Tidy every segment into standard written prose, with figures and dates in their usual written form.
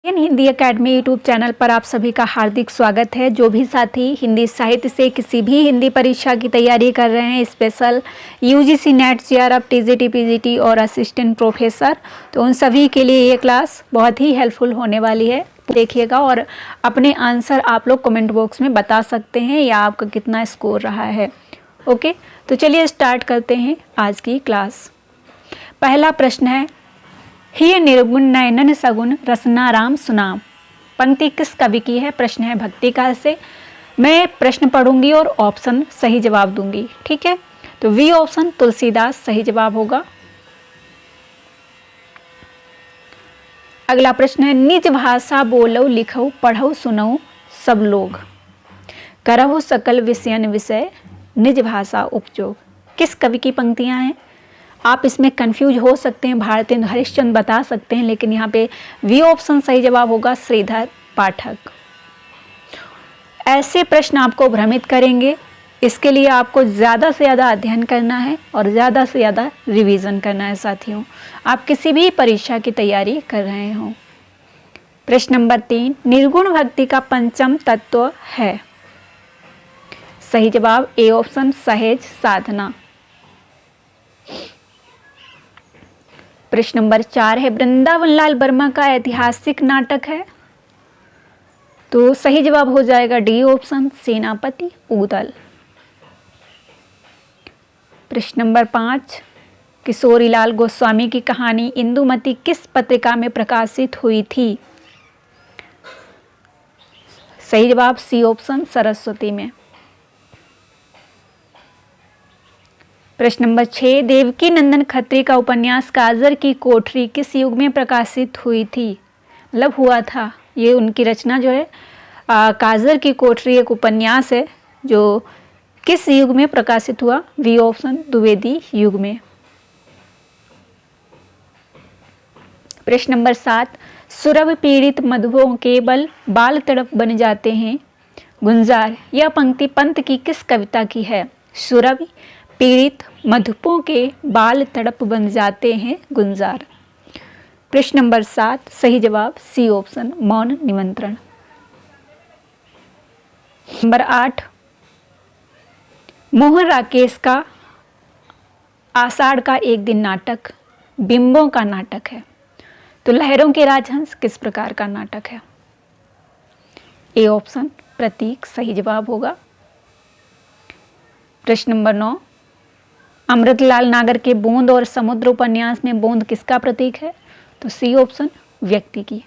Hindi academy YouTube channel पर आप सभी का हार्दिक स्वागत है। जो भी साथी हिंदी साहित्य से किसी भी हिंदी परीक्षा की तैयारी कर रहे हैं, special UGC net, JRF, TGT, PGT और असिस्टेंट प्रोफेसर, तो उन सभी के लिए ये क्लास बहुत ही हेल्पफुल होने वाली है। देखिएगा और अपने आंसर आप लोग कमेंट बॉक्स में बता सकते हैं या आपका कितना स्कोर रहा है। ओके, तो चलिए स्टार्ट करते हैं आज की क्लास। पहला प्रश्न है, ही निर्गुण नयनन सगुण रसना राम सुनाम। पंक्ति किस कवि की है? प्रश्न है भक्तिकार से। मैं प्रश्न पढ़ूंगी और ऑप्शन सही जवाब दूंगी, ठीक है? तो वी ऑप्शन तुलसीदास सही जवाब होगा। अगला प्रश्न है, निज भाषा बोलो लिखो पढ़ो सुनो सब लोग, करहु सकल विषयन विषय निज भाषा उपयोग। किस कवि की पंक्तियां हैं? आप इसमें कंफ्यूज हो सकते हैं, भारतेंदु हरिश्चंद्र बता सकते हैं, लेकिन यहाँ पे वी ऑप्शन सही जवाब होगा, श्रीधर पाठक। ऐसे प्रश्न आपको भ्रमित करेंगे, इसके लिए आपको ज़्यादा से ज़्यादा अध्ययन करना है और ज़्यादा से ज़्यादा रिवीजन करना है। साथियों, आप किसी भी परीक्षा की तैयारी कर रहे हो। प्रश्न नंबर 3, निर्गुण भक्ति का पंचम तत्व है? सही जवाब ए ऑप्शन सहज साधना। प्रश्न नंबर 4 है, वृंदावन लाल वर्मा का ऐतिहासिक नाटक है? तो सही जवाब हो जाएगा डी ऑप्शन सेनापति ऊदल। प्रश्न नंबर 5, किशोरीलाल गोस्वामी की कहानी इंदुमती किस पत्रिका में प्रकाशित हुई थी? सही जवाब सी ऑप्शन सरस्वती में। प्रश्न नंबर 6, देवकी नंदन खत्री का उपन्यास काजर की कोठरी किस युग में प्रकाशित हुई थी? मतलब हुआ था, ये उनकी रचना जो है काजर की कोठरी एक उपन्यास है जो किस युग में प्रकाशित हुआ? वी ऑप्शन द्विवेदी युग में। प्रश्न नंबर 7, सुरभ पीड़ित मधुओं के बाल तड़प बन जाते हैं गुंजार, यह पंक्ति पंत की किस कविता की है? सुरभ पीड़ित मधुपों के बाल तड़प बन जाते हैं गुंजार। प्रश्न नंबर 7 सही जवाब सी ऑप्शन मौन निमंत्रण। नंबर 8, मोहन राकेश का आषाढ़ का एक दिन नाटक बिंबों का नाटक है, तो लहरों के राजहंस किस प्रकार का नाटक है? ए ऑप्शन प्रतीक सही जवाब होगा। प्रश्न नंबर 9, अमृतलाल नागर के बूंद और समुद्र उपन्यास में बूंद किसका प्रतीक है? तो सी ऑप्शन व्यक्ति की।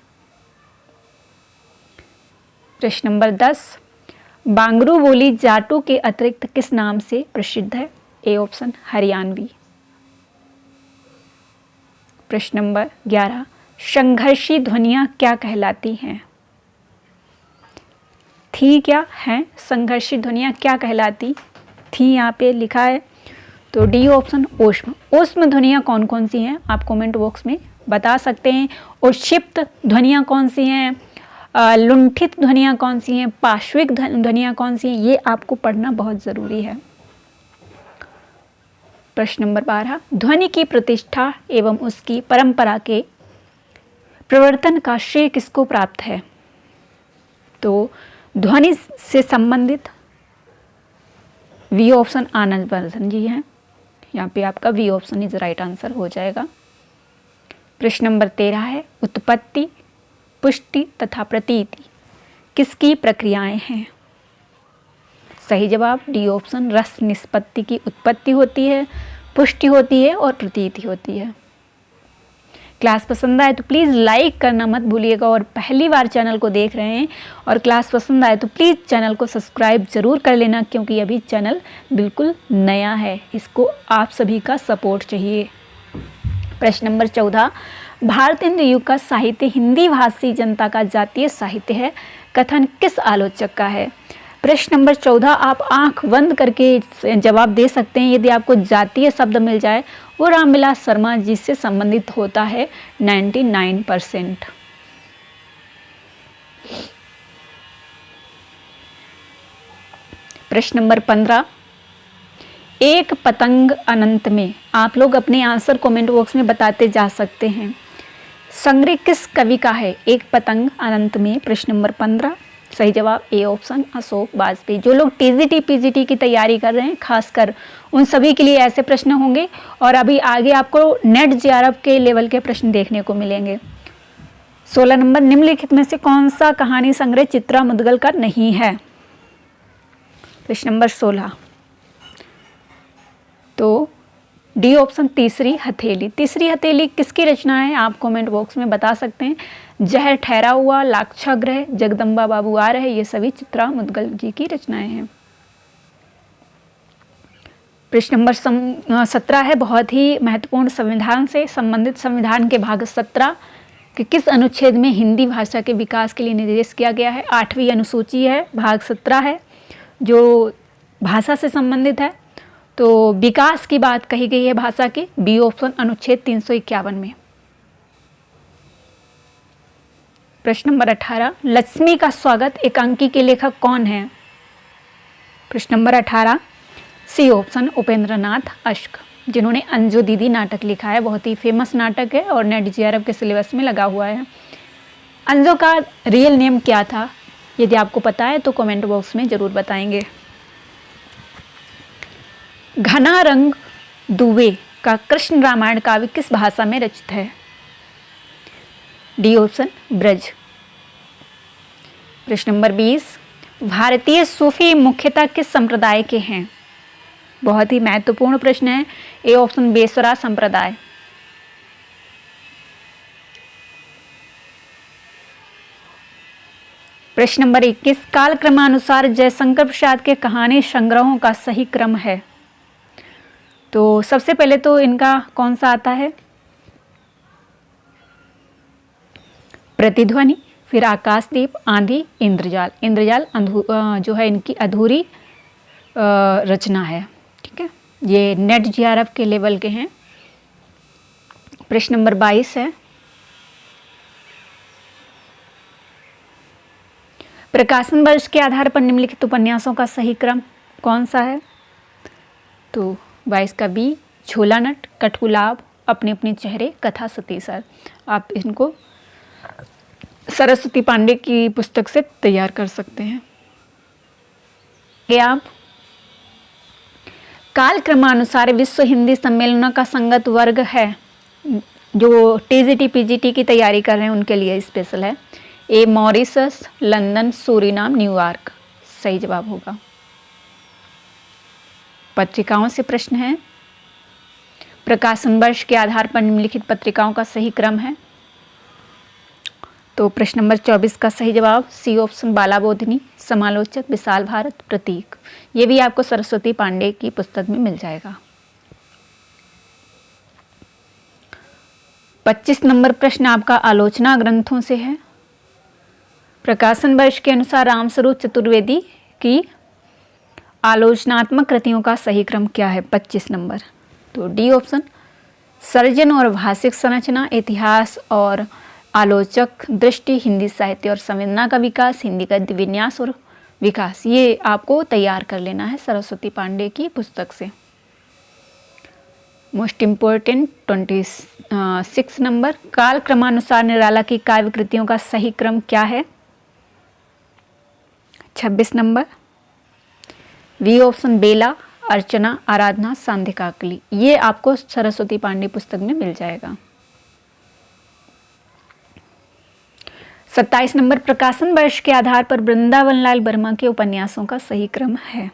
प्रश्न नंबर 10, बांगरू बोली जाटों के अतिरिक्त किस नाम से प्रसिद्ध है? A option Haryanvi. प्रश्न नंबर 11, संघर्षी ध्वनियां क्या कहलाती हैं? थी क्या है? संघर्षी ध्वनियां क्या कहलाती थी? यहाँ पे लिखा है, तो डी ऑप्शन ऊष्म। ऊष्म ध्वनियाँ कौन कौन सी हैं आप कमेंट बॉक्स में बता सकते हैं। और क्षिप्त ध्वनियाँ कौन सी हैं, लुंठित ध्वनियाँ कौन सी हैं, पार्श्विक ध्वनियाँ कौन सी हैं, ये आपको पढ़ना बहुत ज़रूरी है। प्रश्न नंबर 12, ध्वनि की प्रतिष्ठा एवं उसकी परंपरा के प्रवर्तन का श्रेय किसको प्राप्त है? तो ध्वनि से संबंधित वी ऑप्शन आनंद वर्धन जी हैं। यहाँ पे आपका V option is right answer हो जाएगा। प्रश्न नंबर 13 है, उत्पत्ति, पुष्टि तथा प्रतीति किसकी प्रक्रियाएं हैं? सही जवाब डी ऑप्शन रस निष्पत्ति की उत्पत्ति होती है, पुष्टि होती है और प्रतीति होती है। क्लास पसंद आए तो प्लीज़ लाइक करना मत भूलिएगा, और पहली बार चैनल को देख रहे हैं और क्लास पसंद आए तो प्लीज़ चैनल को सब्सक्राइब जरूर कर लेना, क्योंकि अभी चैनल बिल्कुल नया है, इसको आप सभी का सपोर्ट चाहिए। प्रश्न नंबर 14, भारतेंदु युग का साहित्य हिंदी भाषी जनता का जातीय साहित्य है, कथन किस आलोचक का है? प्रश्न नंबर 14 आप आंख बंद करके जवाब दे सकते हैं। यदि आपको जातीय शब्द मिल जाए, वो रामविलास शर्मा जी से संबंधित होता है 99%। प्रश्न नंबर 15, एक पतंग अनंत में, आप लोग अपने आंसर कमेंट बॉक्स में बताते जा सकते हैं। संग्रह किस कवि का है? एक पतंग अनंत में। प्रश्न नंबर 15 सही जवाब ए ऑप्शन अशोक वाजपेयी। जो लोग टीजीटी पीजीटी की तैयारी कर रहे हैं खासकर उन सभी के लिए ऐसे प्रश्न होंगे और अभी आगे आपको नेट जेआरएफ के लेवल के प्रश्न देखने को मिलेंगे। 16 नंबर निम्नलिखित में से कौन सा कहानी संग्रह चित्रा मुदगल का नहीं है? प्रश्न नंबर 16 तो डी ऑप्शन तीसरी हथेली। तीसरी हथेली किसकी रचना है? आप कमेंट बॉक्स में बता सकते हैं। जहर ठहरा हुआ, लाक्षागृह, जगदम्बा बाबू आ रहे, ये सभी चित्रा मुदगल जी की रचनाएं हैं। प्रश्न नंबर 17 है बहुत ही महत्वपूर्ण, संविधान से संबंधित। संविधान के भाग 17 के किस अनुच्छेद में हिंदी भाषा के विकास के लिए निर्देश किया गया है? 8वीं अनुसूची है, भाग 17 है जो भाषा से संबंधित है। तो विकास की बात कही गई है भाषा की, बी ऑप्शन अनुच्छेद 351 में। प्रश्न नंबर 18 लक्ष्मी का स्वागत एकांकी के लेखक कौन है? प्रश्न number 18 C option Upendra Nath अश्क, जिन्होंने अंजू दीदी नाटक लिखा है। बहुत ही फेमस नाटक है और नेट जेआरएफ के सिलेबस में लगा हुआ है। अंजू का रियल नेम क्या था? यदि आपको पता है तो कमेंट बॉक्स में जरूर बताएंगे। घना रंग दुबे का कृष्ण रामायण काव्य किस भाषा में रचित है? D option Braj. प्रश्न नंबर 20 भारतीय सूफी मुख्यतः किस संप्रदाय के हैं? बहुत ही महत्वपूर्ण प्रश्न है। ए ऑप्शन बेसरा संप्रदाय। प्रश्न नंबर 21 काल क्रमानुसार जयशंकर प्रसाद के कहानी संग्रहों का सही क्रम है? तो सबसे पहले तो इनका कौन सा आता है? प्रतिध्वनि, फिर आकाशदीप, आंधी, इंद्रजाल। इंद्रजाल जो है इनकी अधूरी रचना है। ठीक है, ये नेट जेआरएफ के लेवल के हैं। प्रश्न नंबर 22 है प्रकाशन वर्ष के आधार पर निम्नलिखित उपन्यासों का सही क्रम कौन सा है? तो 22 का बी झोला नट, कठपुलाव, अपने अपने चेहरे, कथा सतीसर। आप इनको सरस्वती पांडे की पुस्तक से तैयार कर सकते हैं। ये आप काल क्रमानुसार विश्व हिंदी सम्मेलनों का संगत वर्ग है, जो टीजीटी पीजीटी की तैयारी कर रहे हैं उनके लिए स्पेशल है। ए मॉरिशस, लंदन, सूरीनाम, न्यूयॉर्क सही जवाब होगा। पत्रिकाओं से प्रश्न है प्रकाशन वर्ष के आधार पर निम्नलिखित पत्रिकाओं का सही क्रम है? तो प्रश्न नंबर 24 का सही जवाब सी ऑप्शन बालाबोधिनी, समालोचक, विशाल भारत, प्रतीक। ये भी आपको सरस्वती पांडे की पुस्तक में मिल जाएगा। 25 नंबर प्रश्न आपका आलोचना ग्रंथों से है। प्रकाशन वर्ष के अनुसार रामस्वरूप चतुर्वेदी की आलोचनात्मक कृतियों का सही क्रम क्या है? 25 नंबर। तो डी ऑप्शन सर्जन और भाषिक संरचना, इतिहास और आलोचक दृष्टि, हिंदी साहित्य और संवेदना का विकास, हिंदी गद्य विन्यास और विकास। ये आपको तैयार कर लेना है सरस्वती पांडे की पुस्तक से। मोस्ट इम्पोर्टेंट 26 नंबर काल क्रमानुसार निराला की काव्य कृतियों का सही क्रम क्या है? 26 नंबर वी ऑप्शन बेला, अर्चना, आराधना, सांध्याकाकली। ये आपको सरस्वती पांडे पुस्तक में मिल जाएगा। 27 नंबर प्रकाशन वर्ष के आधार पर वृंदावन लाल वर्मा के उपन्यासों का सही क्रम है?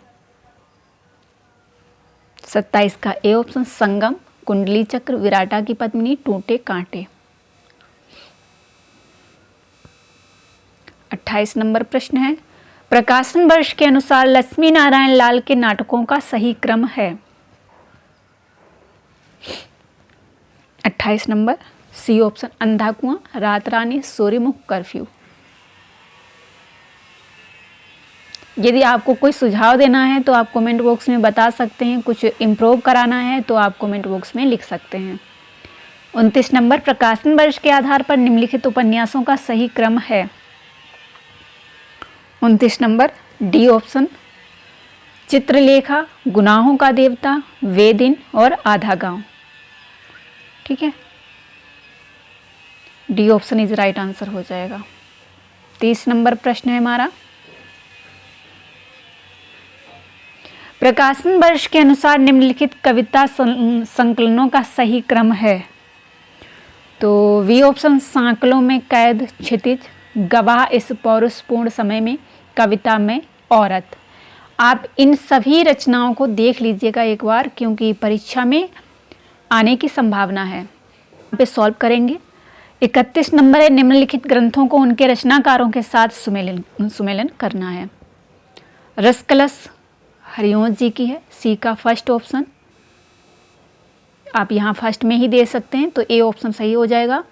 27 का ए ऑप्शन संगम, कुंडली चक्र, विराटा की पद्मिनी, टूटे कांटे। 28 नंबर प्रश्न है प्रकाशन वर्ष के अनुसार लक्ष्मी नारायण लाल के नाटकों का सही क्रम है? 28 नंबर सी ऑप्शन अंधा कुआं, रात रानी, सूर्यमुख, कर्फ्यू। यदि आपको कोई सुझाव देना है तो आप कमेंट बॉक्स में बता सकते हैं, कुछ इम्प्रूव कराना है तो आप कमेंट बॉक्स में लिख सकते हैं। 29 नंबर प्रकाशन वर्ष के आधार पर निम्नलिखित उपन्यासों का सही क्रम है? 29 नंबर डी ऑप्शन चित्रलेखा, गुनाहों का देवता, वे दिन और आधा गांव। ठीक है, D option is right answer हो जाएगा। 30 नंबर प्रश्न है हमारा, प्रकाशन वर्ष के अनुसार निम्नलिखित कविता संकलनों का सही क्रम है। तो वी ऑप्शन, सांकलों में कैद, क्षितिज, गवाह इस पौरुषपूर्ण समय में, कविता में औरत। आप इन सभी रचनाओं को देख लीजिएगा एक बार, क्योंकि परीक्षा में आने की संभावना है। यहाँ पे सॉल्व करेंगे। 31 नंबर है, निम्नलिखित ग्रंथों को उनके रचनाकारों के साथ सुमेलन करना है। रसकलश हरिवंश जी की है, सी का फर्स्ट ऑप्शन। आप यहाँ फर्स्ट में ही दे सकते हैं, तो ए ऑप्शन सही हो जाएगा।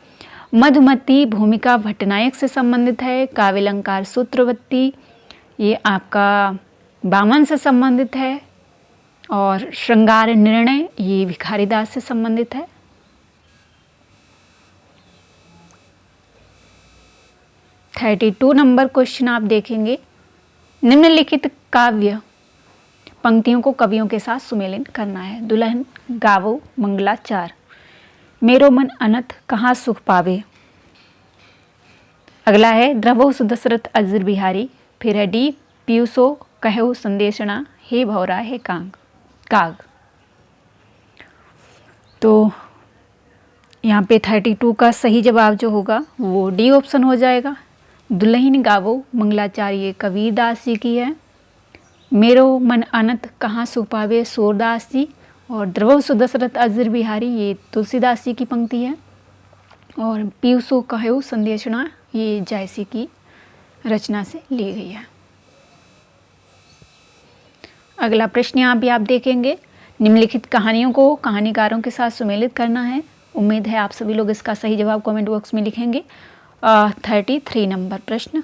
मधुमती भूमिका भट्टनायक से संबंधित है। काव्यालंकार सूत्रवती ये आपका वामन से संबंधित है। और श्रृंगार निर्णय ये भिखारीदास से संबंधित है। थर्टी 32 नंबर क्वेश्चन आप देखेंगे, निम्नलिखित काव्य पंक्तियों को कवियों के साथ सुमेलित करना है। दुल्हन गावो मंगलाचार, मेरो मन अनथ कहाँ सुख पावे। अगला है द्रवो सुदशरथ अजर बिहारी, फिर है डी पीयूषो कहो संदेशना, हे भौरा हे काग। तो यहाँ पे 32 का सही जवाब जो होगा वो डी ऑप्शन हो जाएगा। दुल्हन गावो मंगलाचार ये कबीरदास जी की है। मेरो मन अनंत कहाँ सुख पावे सूरदास जी। और द्रवो सुदशरथ अजर बिहारी ये तुलसीदास जी की पंक्ति है। और पीयूषो कहो संदेशना ये जायसी की रचना से ली गई है। अगला प्रश्न यहाँ भी आप देखेंगे, निम्नलिखित कहानियों को कहानीकारों के साथ सुमेलित करना है। उम्मीद है आप सभी लोग इसका सही जवाब कमेंट बॉक्स में लिखेंगे। 33 नंबर प्रश्न,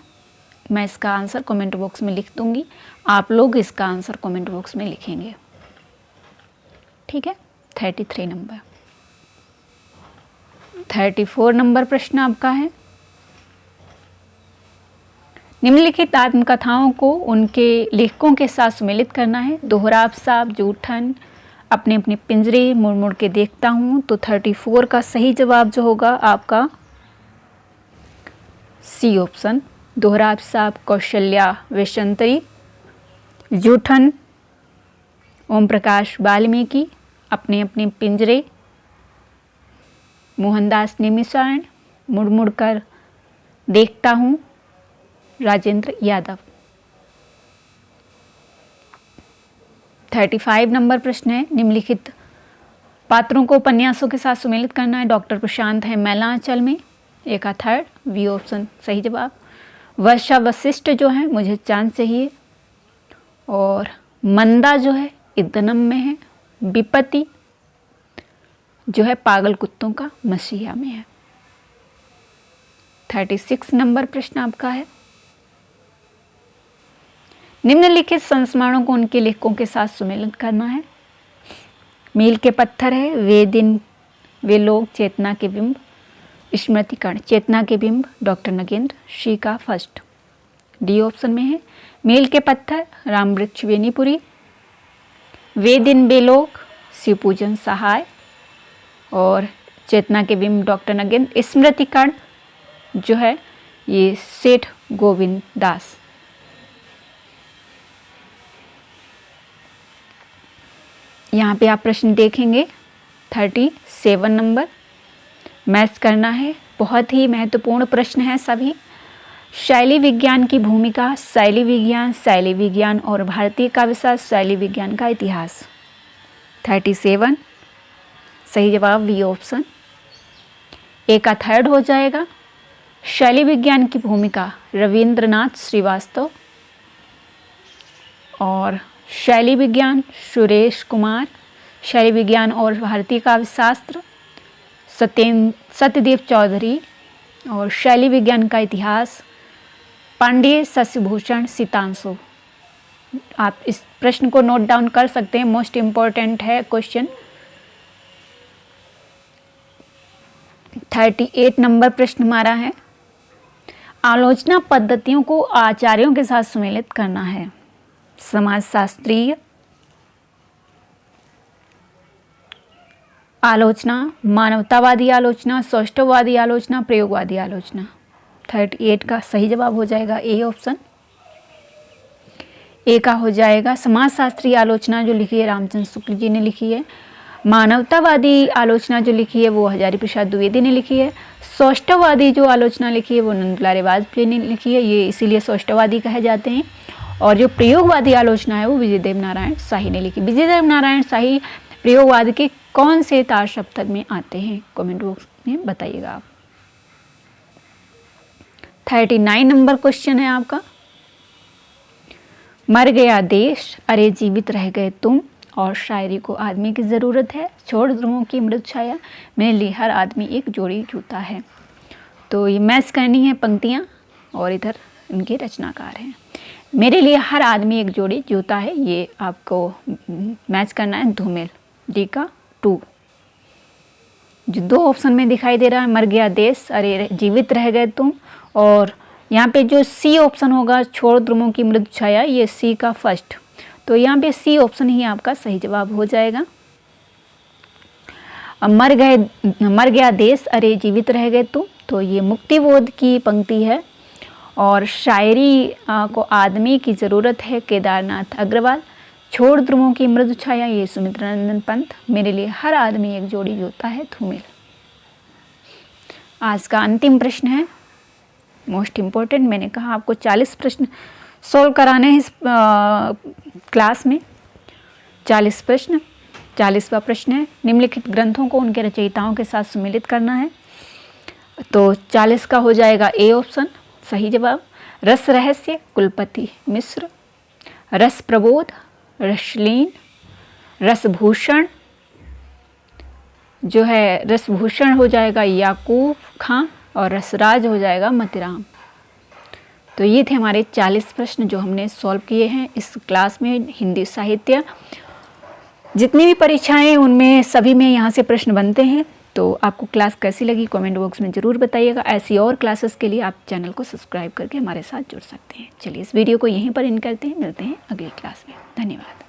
मैं इसका आंसर कमेंट बॉक्स में लिख दूंगी, आप लोग इसका आंसर कमेंट बॉक्स में लिखेंगे, ठीक है। 33 नंबर। 34 नंबर प्रश्न आपका है, निम्नलिखित आत्मकथाओं को उनके लेखकों के साथ सुमेलित करना है। दोहराव साहब, जूठन, अपने अपने पिंजरे, मुड़ मुड़ के देखता हूँ। तो 34 का सही जवाब जो होगा आपका सी ऑप्शन, दोहराव साहब, कौशल्या वैशंतरी, जूठन ओम प्रकाश वाल्मीकि, अपने अपने पिंजरे मोहनदास निमिषारण, मुड़ मुड़ कर देखता हूँ राजेंद्र यादव। 35 नंबर प्रश्न है, निम्नलिखित पात्रों को उपन्यासों के साथ सुमेलित करना है। डॉक्टर प्रशांत है मैलांचल में, ए का थर्ड, बी ऑप्शन सही जवाब। वर्षा वशिष्ठ जो है मुझे चांद चाहिए। और मंदा जो है इदनम में है। विपत्ति जो है पागल कुत्तों का मसीहा में है। 36 नंबर प्रश्न आपका है, निम्नलिखित संस्मरणों को उनके लेखकों के साथ सुमेलित करना है। मील के पत्थर है, वे दिन वे लोग, चेतना के बिंब, स्मृति कण, चेतना के बिंब डॉक्टर नगेंद्र, शी का फर्स्ट, डी ऑप्शन में है। मील के पत्थर राम वृक्ष बेनीपुरी, वे दिन वे लोग शिवपूजन सहाय। और चेतना के बिंब डॉक्टर नगेंद्र, स्मृति कण जो है ये सेठ गोविंद दास। यहाँ पे आप प्रश्न देखेंगे 37 नंबर, मैथ्स करना है। बहुत ही महत्वपूर्ण प्रश्न है सभी। शैली विज्ञान की भूमिका, शैली विज्ञान और भारतीय काव्यशास्त्र, शैली विज्ञान का इतिहास। 37 सही जवाब बी ऑप्शन, ए का थर्ड हो जाएगा। शैली विज्ञान की भूमिका रविंद्रनाथ श्रीवास्तव। और शैली विज्ञान सुरेश कुमार। शैली विज्ञान और भारतीय काव्यशास्त्र सत्यदेव चौधरी। और शैली विज्ञान का इतिहास पांडे शशिभूषण सितांशु। आप इस प्रश्न को नोट डाउन कर सकते हैं, मोस्ट इम्पोर्टेंट है क्वेश्चन। 38 नंबर प्रश्न हमारा है, आलोचना पद्धतियों को आचार्यों के साथ सुमेलित करना है। समाजशास्त्रीय, आलोचना, मानवतावादी आलोचना, सौष्ठववादी आलोचना, प्रयोगवादी आलोचना। 38 का सही जवाब हो जाएगा ए ऑप्शन। ए का हो जाएगा समाजशास्त्री आलोचना जो लिखी है रामचंद्र शुक्ल जी ने लिखी है। मानवतावादी आलोचना जो लिखी है वो हजारी प्रसाद द्विवेदी ने लिखी है। सौष्ठववादी जो आलोचना लिखी है वो नंदलाल वाजपेयी ने लिखी है, ये इसीलिए सौष्ठववादी कहे जाते हैं। और जो प्रयोगवादी आलोचना है वो विजयदेव नारायण शाही ने लिखी। विजयदेव नारायण शाही प्रयोगवाद के कौन से तार सप्तक में आते हैं, कमेंट बॉक्स में बताइएगा आप। 39 नंबर क्वेश्चन है आपका। मर गया देश, अरे जीवित रह गए तुम, और शायरी को आदमी की ज़रूरत है, छोड़ ध्रुवों की मृद छाया, मेरे लिए हर आदमी एक जोड़ी जूता है। तो ये मैच करनी है पंक्तियाँ और इधर इनके रचनाकार हैं। मेरे लिए हर आदमी एक जोड़ी जूता है, ये आपको मैच करना है धूमिल। डी का 2 जो 2 ऑप्शन में दिखाई दे रहा है, मर गया देश, अरे जीवित रह गए तुम, और यहाँ पे जो सी ऑप्शन होगा छोड़ ध्रुवों की मृद छाया, ये सी का फर्स्ट। तो यहाँ पे सी ऑप्शन ही आपका सही जवाब हो जाएगा। मर गया देश, अरे जीवित रह गए तुम, तो ये मुक्तिबोध की पंक्ति है। और शायरी को आदमी की ज़रूरत है, केदारनाथ अग्रवाल। छोड़ ध्रुवों की मृदु छाया, ये सुमित्रानंदन पंत। मेरे लिए हर आदमी एक जोड़ी जूता है, धूमिल। आज का अंतिम प्रश्न है, मोस्ट इम्पोर्टेंट। मैंने कहा आपको 40 प्रश्न सॉल्व कराने हैं इस क्लास में। 40 प्रश्न, 40वां प्रश्न है, निम्नलिखित ग्रंथों को उनके रचयिताओं के साथ सुमेलित करना है। तो 40 का हो जाएगा ए ऑप्शन सही जवाब। रस रहस्य कुलपति मिश्र, रस प्रबोध रसलीन, रसभूषण जो है रसभूषण हो जाएगा याकूब खां, और रसराज हो जाएगा मतिराम। तो ये थे हमारे 40 प्रश्न जो हमने सॉल्व किए हैं इस क्लास में। हिंदी साहित्य जितनी भी परीक्षाएं उनमें सभी में यहाँ से प्रश्न बनते हैं। तो आपको क्लास कैसी लगी कमेंट बॉक्स में ज़रूर बताइएगा। ऐसी और क्लासेस के लिए आप चैनल को सब्सक्राइब करके हमारे साथ जुड़ सकते हैं। चलिए इस वीडियो को यहीं पर एंड करते हैं, मिलते हैं अगली क्लास में। धन्यवाद।